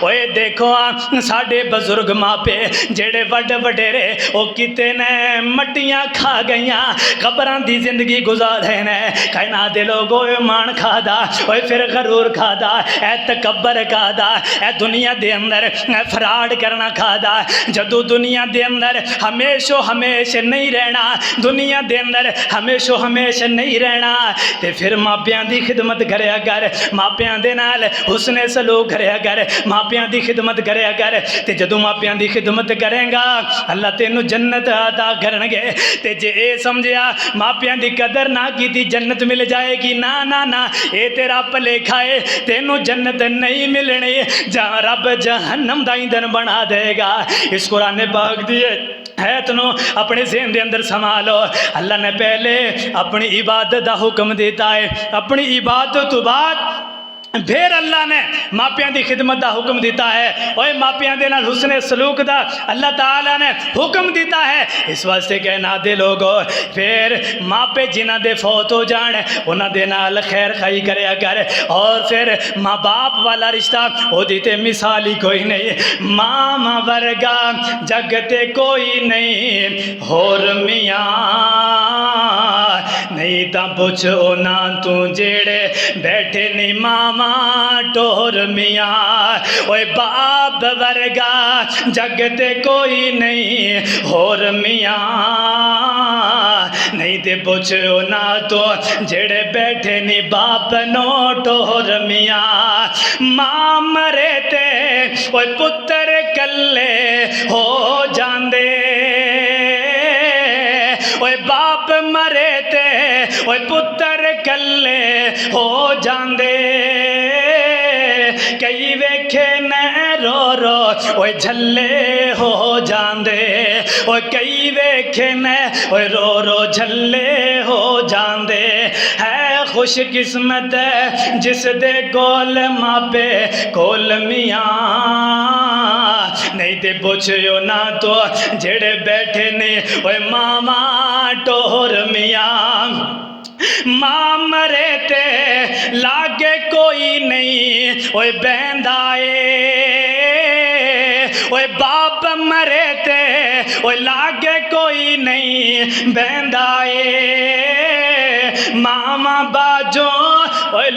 ओए देखो साडे बजुर्ग मापे जेड़े वड्डे वडेरे ओ किते ने मट्टियां खा गईयां कब्रां दी जिंदगी गुजारे ने कहना दे लोगो मान खादा ओए फिर गरूर खादा ए तकबर खादा ए दुनिया दे अंदर फ्रॉड करना खादा जदों दुनिया दे अंदर हमेशा हमेश नहीं रहना दुनिया दे अंदर हमेशा हमेश नहीं रहना ते फिर मापियां दी खिदमत करया कर मापियां दे नाल हुस्ने सलूक करया कर मापियां दी खिदमत करया कर ते जदों मापियां दी खिदमत करेगा अल्लाह तेनू जन्नत अता करनगे ते जे ए समझिया मापियां दी कदर ना की जन्नत मिल जाएगी ना ना ना ये तेरा भलेखा है तेनू जन्नत नहीं मिलनी जहाँ रब जहन्नम दा ईंधन बना देगा। इस कुरान पाक दी है तनो अपने ज़हन दे अंदर संभालो अल्लाह ने पहले अपनी इबादत दा हुक्म देता है अपनी इबादत तो बाद फिर अल्लाह ने मापियां दी खिदमत का हुक्म दिता है और मापियां दे नाल हुस्ने सलूक दा अल्लाह ताला ने हुक्म दिता है। इस वास्ते कहना दे लोगो फिर मापे जिन्हां दे फौत हो जान उन्हां दे नाल खैर खाई करया कर और फिर माँ बाप वाला रिश्ता ओदी ते मिसाल ही कोई नहीं मामा वर्गा जगते कोई नहीं होर मियाँ नहीं ता पुछ ओना तू जेड़े बैठे नी मामा टोर मियाँ ओए बाप वर्गा जगते कोई नहीं होर मियाँ नहीं ते पुछो ना तो जेड़े बैठे नी बाप नो टोर मियाँ मां मरे ते ओए पुत्र कल्ले हो जांदे ओए बाप मरे ते ओए पुत्र कल्ले हो जांदे कई वेखे न रो रो ओए झल्ले हो जांदे ओए कई वेखे न ओए रो रो झल्ले हो जांदे है खुश किस्मत जिस दे कोल मापे कोल मियाँ नहीं ते पुछो ना तो जेड़े बैठे ने ओए मामा टोर मियाँ मां मरे ते लागे कोई नहीं ओए बहंदाए ओए बाप मरे ते ओए लागे कोई नहीं बहंदाए मामा बाजो ओए